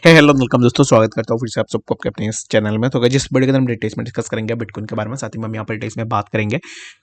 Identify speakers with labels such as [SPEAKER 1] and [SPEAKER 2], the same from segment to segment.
[SPEAKER 1] Hello welcome दोस्तों, स्वागत करता हूँ फिर से आप सबको आपके अपने इस चैनल में। तो गाइस जिस वीडियो के अंदर हम डिटेल्स में डिस्कस करेंगे बिटकॉइन के बारे में, साथ ही में हम यहाँ पर डिटेल्स में बात करेंगे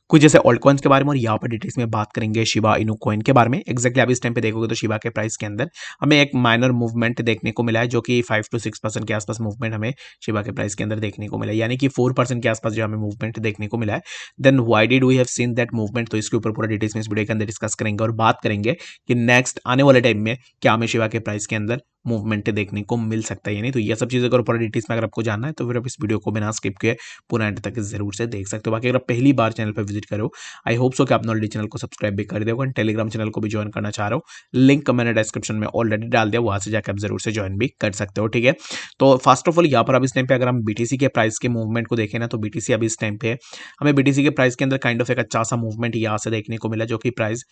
[SPEAKER 1] कुछ जैसे ऑल्ट कॉइन्स के बारे में, और यहाँ पर डिटेल्स में बात करेंगे शिबा इनू कॉइन के बारे में। एक्जैक्टली आप इस टाइम पे देखोगे तो शिबा के प्राइस के अंदर हमें एक माइनर मूवमेंट देखने को मिला है, जो कि 5 to 6% के आसपास मूवमेंट हमें शिबा के प्राइस के अंदर देखने को मिला है, यानी कि 4% के आसपास जो हमें मूवमेंट देखने को मिला है। Then why did we have seen that movement, तो इसके ऊपर पूरा डिटेल्स में इस वीडियो के अंदर डिस्कस करेंगे और बात करेंगे कि नेक्स्ट आने वाले टाइम में क्या हमें शिबा के प्राइस के अंदर मूवमेंट देखने को मिल सकता है या नहीं। तो ये सब चीज़ें अगर ऊपर डिटेल्स में अगर आपको जानना है तो फिर आप इस वीडियो को बिना स्किप किए पूरा एंड तक जरूर से देख सकते हो। बाकी अगर आप पहली बार चैनल पर विजिट करो, आई होप सो कि आपने ऑलरेडी चैनल को सब्सक्राइब भी कर दिया होगा। टेलीग्राम चैनल को भी ज्वाइन करना चाह रहा हो, लिंक मैंने डिस्क्रिप्शन में ऑलरेडी डाल दिया, वहां से जाकर आप जरूर से ज्वाइन भी कर सकते हो। ठीक है, तो फर्स्ट ऑफ ऑल यहाँ पर अब इस टाइम पे अगर हम बीटीसी के प्राइस के मूवमेंट को देखें ना, तो बीटीसी अभी इस टाइम पे हमें बीटीसी के प्राइस के अंदर काइंड ऑफ एक अच्छा सा मूवमेंट यहाँ से देखने को मिला, जो कि प्राइस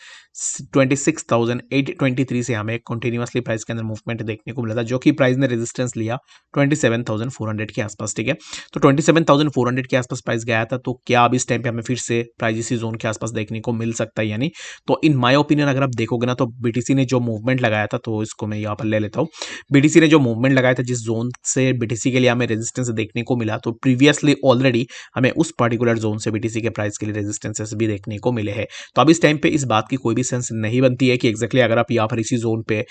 [SPEAKER 1] 26,823 से हमें कंटिन्यूअसली प्राइस के अंदर मूवमेंट देखने को मिला था, जो कि प्राइस ने रेजिस्टेंस लिया 27,400 के आसपास। ठीक है, तो 27,400 के आसपास प्राइस गया था। तो क्या अब इस टाइम पे हमें फिर से प्राइस इसी जोन के आसपास देखने को मिल सकता है यानी। तो इन माय ओपिनियन अगर आप देखोगे ना, तो बीटीसी ने जो मूवमेंट लगाया था, तो इसको मैं यहाँ पर ले लेता हूँ। बीटीसी ने जो मूवमेंट लगाया था, जिस जोन से बीटीसी के लिए हमें रेजिस्टेंस देखने को मिला, तो प्रीवियसली ऑलरेडी हमें उस पर्टिकुलर जोन से बीटीसी के प्राइस के लिए रेजिस्टेंसेस भी देखने को मिले हैं। तो अब इस टाइम पे इस बात की कोई भी सेंस नहीं बनती है कि एक्जैक्टली अगर आप यहाँ पर इसी जोन पे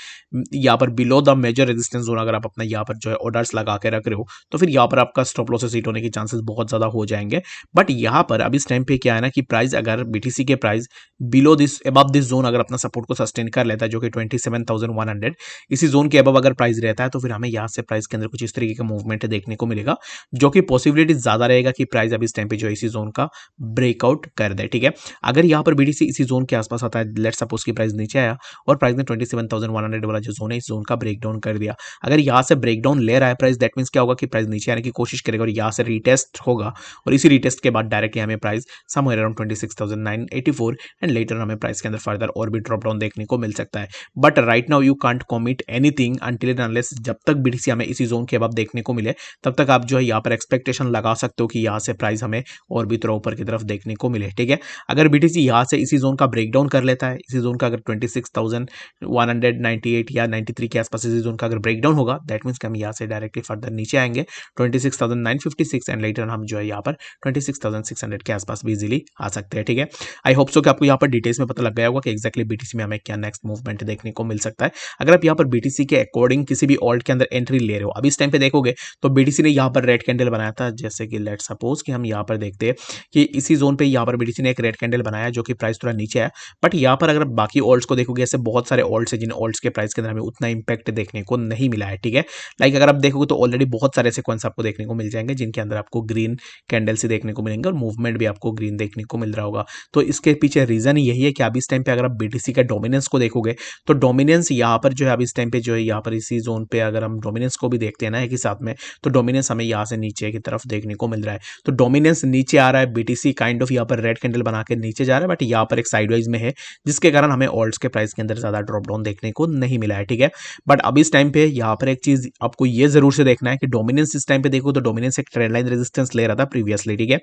[SPEAKER 1] यहाँ पर below the major resistance zone अगर आप अपना यहाँ पर जो है ऑर्डर्स लगा के रख रहे हो, तो फिर यहाँ पर आपका स्टॉप लॉसेस हिट होने के चांसेस बहुत ज़्यादा हो जाएंगे। बट यहाँ पर अब इस टाइम पे क्या है ना कि प्राइस अगर बीटीसी के price below this above this zone अगर अपना सपोर्ट को सस्टेन कर लेता है, जो कि 27,100, इसी जोन के अबव अगर प्राइस रहता है, तो फिर हमें यहाँ से प्राइस के अंदर कुछ इस तरीके का मूवमेंट देखने को मिलेगा, जो कि पॉसिबिलिटी ज़्यादा रहेगा कि प्राइस अब इस टाइम पे जो इसी जोन का ब्रेकआउट कर दे। ठीक है, अगर यहाँ पर बीटीसी इसी जोन के आसपास आता है, लेट्स सपोज की प्राइस नीचे आया और प्राइस ने 27,100 वाला जो जोन है, इस जोन का ब्रेकडाउन कर दिया। अगर यहाँ से ब्रेकडाउन ले रहा है प्राइस, दैट मींस क्या होगा कि प्राइस नीचे आने की कोशिश करेगा और यहाँ से रीटेस्ट होगा, और इसी रीटेस्ट के बाद डायरेक्टली हमें price somewhere around 26,984 and later हमें प्राइस के अंदर फर्दर और भी ड्रॉप डाउन देखने को मिल सकता है। But right now you can't commit anything until and unless, जब तक बीटीसी हमें इसी जोन के अब देखने को मिले, तब तक आप जो है यहाँ पर एक्सपेक्टेशन लगा सकते हो कि यहाँ से प्राइस हमें और भी थोड़ा ऊपर की तरफ देखने को मिले। ठीक है, अगर बीटीसी यहाँ से इसी जोन का ब्रेकडाउन कर लेता है, इसी जोन का अगर 26,198 या 93 के आसपास इसी जोन का अगर ब्रेकडाउन होगा, दैट मींस कि हम यहाँ से डायरेक्टली फर्दर नीचे आएंगे 26,956 एंड लेटर हम जो है यहाँ पर 26,600 के आसपास भी इजीली आ सकते हैं। ठीक है, आई होप सो कि आपको यहाँ पर डिटेल्स में पता लग गया होगा कि एक्जैक्टली बीटीसी में हमें क्या नेक्स्ट मूवमेंट देखने को मिल सकता है। अगर आप यहाँ पर बीटीसी के अकॉर्डिंग किसी भी ऑल्ट के अंदर एंट्री ले रहे हो, अभी इस टाइम पे देखोगे तो बीटीसी ने यहाँ पर रेड कैंडल बनाया था, जैसे कि लेट सपोज कि हम यहाँ पर देखते हैं कि इसी जोन पे यहाँ पर बीटीसी ने एक रेड कैंडल बनाया, जो कि प्राइस थोड़ा नीचे आया। बट यहाँ पर अगर बाकी ऑल्ट्स को देखोगे, ऐसे बहुत सारे ऑल्ट्स हैं जिन ऑल्ट्स के प्राइस के अंदर हमें उतना इंपैक्ट देखने को नहीं मिला है। ठीक है, लाइक अगर आप देखोगे तो ऑलरेडी बहुत सारे ऐसे कॉइन्स आपको देखने को मिल जाएंगे जिनके अंदर आपको ग्रीन कैंडल से देखने को मिलेंगे और मूवमेंट भी आपको ग्रीन देखने को मिल रहा होगा। तो इसके पीछे रीजन यही है कि अभी इस टाइम पे अगर आप बीटीसी का डोमिनेंस को देखोगे, तो डोमिनेंस यहाँ पर जो है अभी इस टाइम पे जो है यहाँ पर इसी जोन पे अगर हम डोमिनेंस को भी देखते हैं ना एक ही साथ में, तो डोमिनेंस हमें यहाँ से नीचे की तरफ देखने को मिल रहा है। तो डोमिनेंस नीचे आ रहा है, बीटीसी काइंड ऑफ यहाँ पर रेड कैंडल बना के नीचे जा रहा है, बट यहाँ पर एक साइडवाइज में है, जिसके कारण हमें ऑल्ट्स के प्राइस के अंदर ज्यादा ड्रॉप डाउन देखने को नहीं मिला है। ठीक है, बट अब इस टाइम पे यहाँ पर एक चीज आपको ये जरूर से देखना है कि डोमिनेंस इस टाइम पे देखो तो डोमिनेंस एक ट्रेंड लाइन रेजिस्टेंस ले रहा था प्रीवियसली। ठीक है,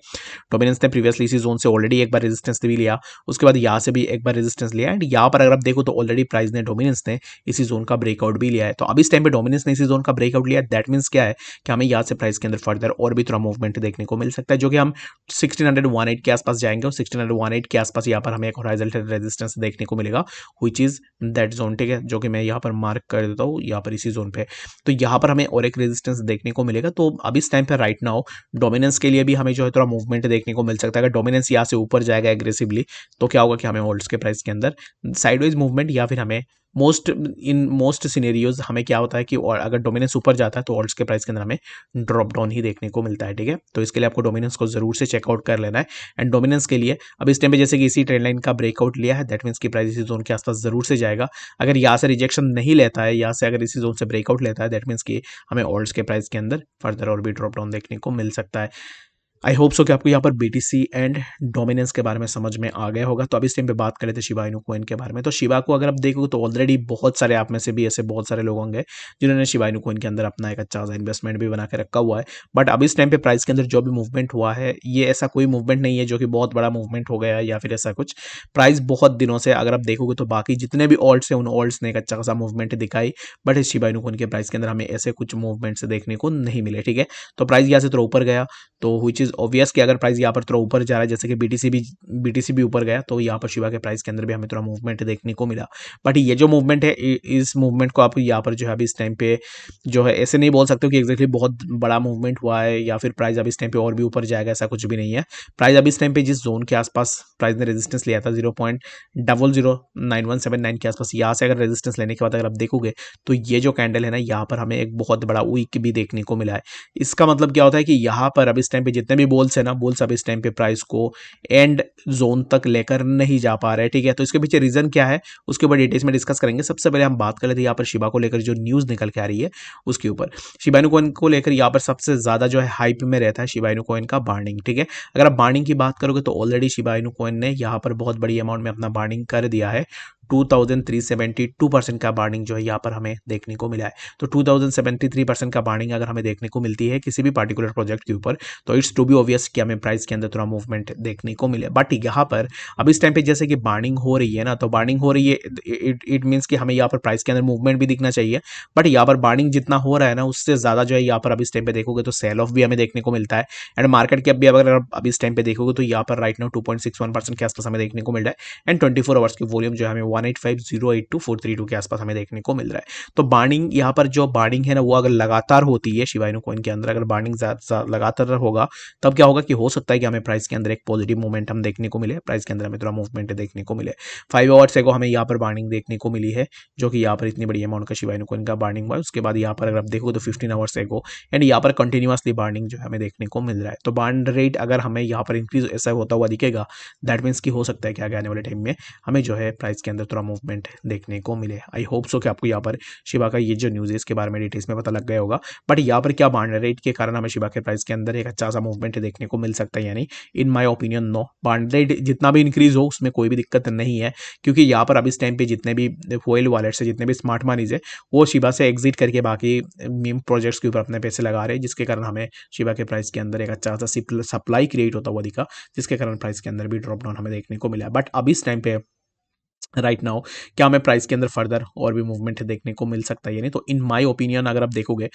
[SPEAKER 1] डोमिनेंस ने प्रीवियसली इसी जोन से ऑलरेडी एक बार रेजिस्टेंस भी लिया, उसके बाद यहाँ से भी एक बार रेजिस्टेंस लिया, एंड यहाँ पर अगर आप देखो तो ऑलरेडी प्राइस ने डोमिनेंस ने इसी जोन का ब्रेकआउट भी लिया है। तो अब इस टाइम पे डोमिनेंस ने इसी जोन का ब्रेकआउट लिया, दैट मींस क्या है कि हमें यहाँ से प्राइस के अंदर फर्दर और भी थोड़ा मूवमेंट देखने को मिल सकता है, जो कि हम 1618 के आसपास जाएंगे और 1618 के आसपास यहाँ पर हमें एक हॉरिजॉन्टल रेजिस्टेंस देखने को मिलेगा, व्हिच इज दैट जोन। ठीक है, जो कि मैं यहाँ पर मार्क कर देता हूँ यहाँ पर इसी जोन पे। तो यहाँ पर हमें और एक रेजिस्टेंस देखने को मिलेगा। तो अब इस टाइम पे राइट नाउ डोमिनेंस के लिए भी हमें जो है थोड़ा मूवमेंट देखने को मिल सकता है। अगर डोमिनेंस यहाँ से ऊपर जाएगा एग्रेसिवली, तो क्या होगा कि हमें होल्ड्स के प्राइस के अंदर साइडवेज मूवमेंट, या फिर हमें मोस्ट सिनेरियोज हमें क्या होता है कि और अगर डोमिनेंस ऊपर जाता है तो ऑल्ट्स के प्राइस के अंदर हमें ड्रॉप डाउन ही देखने को मिलता है। ठीक है, तो इसके लिए आपको डोमिनेंस को जरूर से चेकआउट कर लेना है। एंड डोमिनेंस के लिए अब इस टाइम पे जैसे कि इसी ट्रेंड लाइन का ब्रेकआउट लिया है, दैट मींस की प्राइस इसी जोन के आसपास जरूर से जाएगा। अगर यहाँ से रिजेक्शन नहीं लेता है, यहाँ से अगर इसी जोन से ब्रेकआउट लेता है, दैट मींस की हमें ऑल्ट्स के प्राइस के अंदर फर्दर और भी ड्रॉप डाउन देखने को मिल सकता है। आई होप सो कि आपको यहाँ पर बीटीसी एंड डोमिनेंस के बारे में समझ में आ गया होगा। तो अभी इस टाइम पे बात करें थे शिबा इनू कॉइन के बारे में। तो शिबा को अगर आप देखोगे तो ऑलरेडी बहुत सारे आप में से भी ऐसे बहुत सारे लोग होंगे जिन्होंने शिबा इनू कॉइन के अंदर अपना एक अच्छा सा इन्वेस्टमेंट भी बना के रखा हुआ है। बट अभी इस टाइम पे प्राइस के अंदर जो भी मूवमेंट हुआ है, ये ऐसा कोई मूवमेंट नहीं है जो कि बहुत बड़ा मूवमेंट हो गया है या फिर ऐसा कुछ। प्राइस बहुत दिनों से अगर आप देखोगे तो बाकी जितने भी ऑल्ट्स हैं उन ऑल्ट्स ने एक अच्छा खासा मूवमेंट दिखाई, बट इस शिबा इनू कॉइन के प्राइस के अंदर हमें ऐसे कुछ मूवमेंट्स देखने को नहीं मिले। ठीक है, तो प्राइस यहाँ से थोड़ा ऊपर गया, तो व्हिच इज ऑब्वियस कि अगर प्राइस यहाँ पर थोड़ा ऊपर जा रहा है, जैसे कि बीटीसी भी ऊपर गया, तो यहाँ पर शिबा के प्राइस के अंदर भी हमें थोड़ा मूवमेंट देखने को मिला। बट ये जो मूवमेंट है, इस मूवमेंट को आप यहाँ पर जो है अभी इस टाइम पे जो है ऐसे नहीं बोल सकते हो कि एग्जैक्टली बहुत बड़ा मूवमेंट हुआ है या फिर प्राइस अभी इस टाइम पे और भी ऊपर जाएगा, ऐसा कुछ भी नहीं है। प्राइस अभी इस टाइम पे जिस जोन के आसपास प्राइस ने रेजिस्टेंस लिया था 0.009179 के आसपास, यहाँ से अगर रेजिस्टेंस लेने के बाद अगर आप देखोगे तो ये जो कैंडल है ना, यहाँ पर हमें एक बहुत बड़ा वीक भी देखने को मिला है। इसका मतलब क्या होता है कि यहाँ पर अब इस टाइम पे जितने भी बोल्स है ना, बोल्स अब इस टाइम पे प्राइस को एंड जोन तक लेकर नहीं जा पा रहे। ठीक है, तो इसके पीछे रीजन क्या है उसके ऊपर डिटेल्स में डिस्कस करेंगे। सबसे पहले हम बात कर लेते हैं यहाँ पर शिबा को लेकर जो न्यूज निकल के आ रही है उसके ऊपर। शिबा इनू कॉइन को लेकर यहाँ पर सबसे ज्यादा जो है हाइप में रहता है शिबा इनू कॉइन का बार्निंग। ठीक है, अगर आप बार्निंग की बात करोगे तो ऑलरेडी शिबा इनू कॉइन ने यहाँ पर बहुत बड़ी अमाउंट में अपना बार्निंग कर दिया है। 2372% का बार्निंग जो है यहाँ पर हमें देखने को मिला है। तो 2073% का बार्निंग अगर हमें देखने को मिलती है किसी भी पार्टिकुलर प्रोजेक्ट के ऊपर, तो इट्स टू बी ऑब्वियस कि हमें प्राइस के अंदर थोड़ा मूवमेंट देखने को मिले। बट यहाँ पर अब इस टाइम पे जैसे कि बार्निंग हो रही है ना, तो बार्निंग हो रही है, इट मीन्स कि हमें यहाँ पर प्राइस के अंदर मूवमेंट भी दिखना चाहिए। बट यहाँ पर बार्निंग जितना हो रहा है ना, उससे ज्यादा जो है यहाँ पर अब इस टाइम पे देखोगे तो सेल ऑफ भी हमें देखने को मिलता है। एंड मार्केट कैप भी अगर अब इस टाइम पे देखोगे तो यहाँ पर राइट नाउ 2.61% के आसपास हमें देखने को मिल रहा है। एंड 24 आवर्स की वॉल्यूम जो है हमें 185,082,432 के आसपास हमें देखने को मिल रहा है। तो बार्निंग यहाँ पर जो बार्निंग है ना, वो अगर लगातार होती है शिबा इनू कॉइन के अंदर, अगर बार्निंग लगातार होगा, तब क्या होगा कि हो सकता है कि हमें प्राइस के अंदर एक पॉजिटिव मोमेंटम देखने को मिले, प्राइस के अंदर हमें थोड़ा मूवमेंट देखने को मिले। 5 आवर्स एगो हमें यहाँ पर बार्निंग देखने को मिली है, जो कि यहाँ पर इतनी बड़ी अमाउंट का शिबा इनू कॉइन का बार्निंग हुआ। उसके बाद यहाँ पर अगर आप देखोगे तो 15 आवर्स एगो एंड यहाँ पर कंटिन्यूसली बार्निंग जो है हमें देखने को मिल रहा है। तो बार्न रेट अगर हमें यहाँ पर इंक्रीज ऐसा होता हुआ दिखेगा, दैट मीन्स कि हो सकता है कि आगे आने वाले टाइम में हमें जो है प्राइस के अंदर थोड़ा मूवमेंट देखने को मिले। आई होप सो कि आपको यहाँ पर शिबा का ये जो न्यूज़ है इसके बारे में डिटेल्स में पता लग गया होगा। बट यहाँ पर क्या बार्न रेट के कारण हमें शिबा के प्राइस के अंदर एक अच्छा सा मूवमेंट देखने को मिल सकता है, यानी इन माई ओपिनियन नो, बार्न रेट जितना भी इंक्रीज हो उसमें कोई भी दिक्कत नहीं है, क्योंकि यहाँ पर अब इस टाइम पे जितने भी फोइल वॉलेट्स है, जितने भी स्मार्ट मनीज है, वो शिबा से एग्जिट करके बाकी मीम प्रोजेक्ट्स के ऊपर अपने पैसे लगा रहे हैं, जिसके कारण हमें शिबा के प्राइस के अंदर एक अच्छा सा सप्लाई क्रिएट होता हुआ दिखा, जिसके कारण प्राइस के अंदर भी ड्रॉप डाउन हमें देखने को मिला। बट अब इस टाइम पे राइट नाउ क्या हमें प्राइस के अंदर फर्दर और भी मूवमेंट देखने को मिल सकता है, यानी तो इन माय ओपिनियन अगर आप देखोगे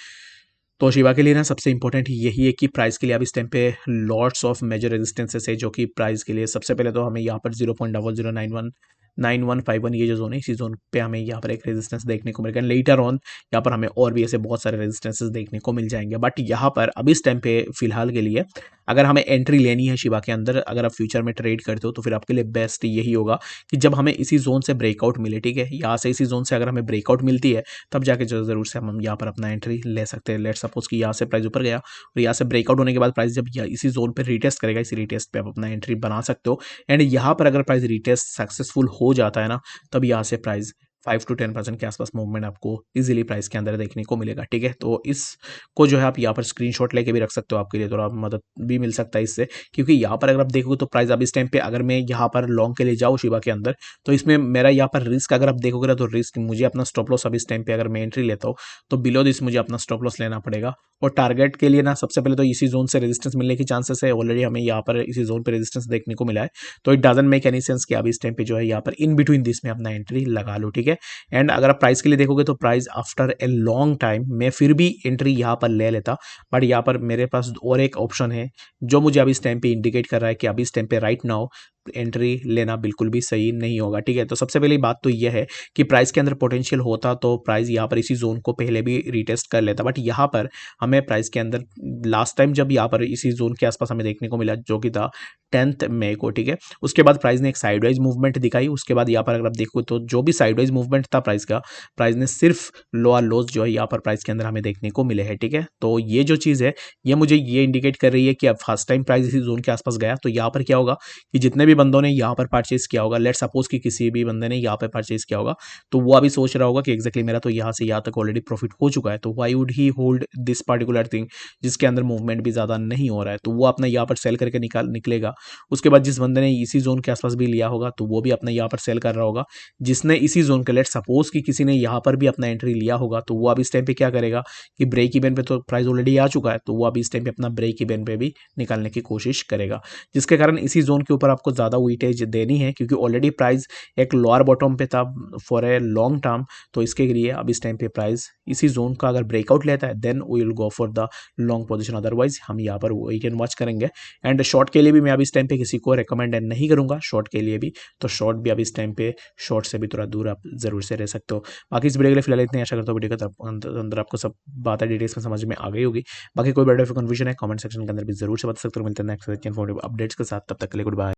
[SPEAKER 1] तो शिबा के लिए ना सबसे इंपॉर्टेंट यही है कि प्राइस के लिए अब इस टाइम पे लॉट्स ऑफ मेजर रेजिस्टेंसेस है, जो कि प्राइस के लिए सबसे पहले तो हमें यहाँ पर 0.00919151 ये जो जोन है, इसी जोन पे हमें यहाँ पर एक रेजिस्टेंस देखने को मिलेगा। लेटर ऑन यहाँ पर हमें और भी ऐसे बहुत सारे रेजिस्टेंसेस देखने को मिल जाएंगे। बट यहाँ पर अब इस टाइम पे फिलहाल के लिए अगर हमें एंट्री लेनी है शिबा के अंदर, अगर आप फ्यूचर में ट्रेड करते हो, तो फिर आपके लिए बेस्ट यही होगा कि जब हमें इसी जोन से ब्रेकआउट मिले, ठीक है, यहाँ से इसी जोन से अगर हमें ब्रेकआउट मिलती है, तब जाके जो जरूर से हम यहाँ पर अपना एंट्री ले सकते हैं। लेट सपोज कि यहाँ से प्राइस ऊपर गया और यहाँ से ब्रेकआउट होने के बाद प्राइस जब इसी जोन पे रीटेस्ट करेगा, इसी रीटेस्ट पे आप अपना एंट्री बना सकते हो। एंड यहाँ पर अगर प्राइस रीटेस्ट सक्सेसफुल हो जाता है ना, तब यहाँ से प्राइस 5 to 10% के आसपास मूवमेंट आपको इजीली प्राइस के अंदर देखने को मिलेगा। ठीक है, तो इसको जो है आप यहाँ पर स्क्रीनशॉट लेके भी रख सकते हो, आपके लिए थोड़ा मदद भी मिल सकता है इससे, क्योंकि यहाँ पर अगर आप देखोगे तो प्राइस अब इस टाइम पे अगर मैं यहाँ पर लॉन्ग के लिए जाऊँ शिबा के अंदर, तो इसमें मेरा यहाँ पर रिस्क अगर आप देखोगे ना, तो रिस्क मुझे अपना स्टॉप लॉस अब इस टाइम पे अगर मैं एंट्री लेता हूँ तो बिलो दिस मुझे अपना स्टॉप लॉस लेना पड़ेगा। और टारगेट के लिए ना सबसे पहले तो इसी जोन से रेजिस्टेंस मिलने की चांसेस है, ऑलरेडी हमें यहाँ पर इसी जोन पे रेजिस्टेंस देखने को मिला है। तो it doesn't make any sense कि अब इस टाइम पे जो है यहाँ पर इन बिटवीन दिस में अपना एंट्री लगा लो। ठीक है, एंड अगर आप प्राइस के लिए देखोगे तो price after a long time मैं फिर भी एंट्री यहाँ पर ले लेता, बट यहाँ पर मेरे पास और एक ऑप्शन है जो मुझे अब इस टाइम पे इंडिकेट कर रहा है कि अब इस टाइम पे राइट नाउ एंट्री लेना बिल्कुल भी सही नहीं होगा। ठीक है, तो सबसे पहली बात तो यह है कि प्राइस के अंदर पोटेंशियल होता तो प्राइस यहाँ पर इसी जोन को पहले भी रीटेस्ट कर लेता, बट यहाँ पर हमें प्राइस के अंदर लास्ट टाइम जब यहाँ पर इसी जोन के आसपास हमें देखने को मिला, जो कि था 10 मई को, ठीक है, उसके बाद प्राइस ने एक साइडवाइज मूवमेंट दिखाई। उसके बाद यहाँ पर अगर आप देखो तो जो भी साइडवाइज मूवमेंट था प्राइस का, प्राइस ने सिर्फ लोअर लोज जो है यहाँ पर प्राइस के अंदर हमें देखने को मिले हैं। ठीक है, तो ये जो चीज़ है ये मुझे ये इंडिकेट कर रही है कि अब फर्स्ट टाइम प्राइस इसी जोन के आसपास गया, तो यहाँ पर क्या होगा कि जितने भी भी बंदों ने यहाँ पर परचेज किया होगा, लेट सपोज कि किसी भी बंदे ने यहाँ पे परचेज किया होगा, तो वो अभी सोच रहा होगा कि एग्जैक्टली मेरा तो यहाँ से यहाँ तक ऑलरेडी प्रॉफिट हो चुका है, तो why would he hold this particular thing जिसके अंदर मूवमेंट भी ज़्यादा नहीं हो रहा है, तो वो अपना यहाँ पर सेल करके निकलेगा। उसके बाद जिस बंदे ने इसी जोन के आसपास भी लिया होगा तो वो भी अपना यहाँ पर सेल कर रहा होगा। जिसने इसी जोन के, लेट सपोज कि किसी ने यहाँ पर भी अपना एंट्री लिया होगा, तो वो अब इस टाइम पे क्या करेगा कि ब्रेक इवन पे तो प्राइस ऑलरेडी आ चुका है, तो वो अब इस टाइम पे अपना ब्रेक इवन पे भी निकालने की कोशिश करेगा, जिसके कारण इसी जोन के ऊपर आपको ज़्यादा वेटेज देनी है, क्योंकि ऑलरेडी प्राइस एक लोअर बॉटम पे था फॉर ए लॉन्ग टर्म। तो इसके लिए अब इस टाइम पे प्राइस इसी जोन का अगर ब्रेकआउट लेता है then we will go for the long position, otherwise हम यहाँ पर वीकेंड वॉच करेंगे। एंड शॉर्ट के लिए भी मैं अब इस टाइम पे किसी को रिकमेंड नहीं करूंगा शॉर्ट के लिए भी, तो शॉर्ट भी अब इस टाइम पे शॉर्ट से भी थोड़ा दूर आप जरूर से रह सकते हो। बाकी इस वीडियो के लिए फिलहाल इतनी आशा करता हूँ वीडियो के अंदर आपको सब बातें डिटेल्स में समझ में आ गई होगी। बाकी कोई बड़ा कन्फ्यूजन है कमेंट सेक्शन के अंदर भी जरूर से बता सकते हो। मिलते हैं नेक्स्ट अपडेट्स के साथ, तब तक के लिए गुड बाय।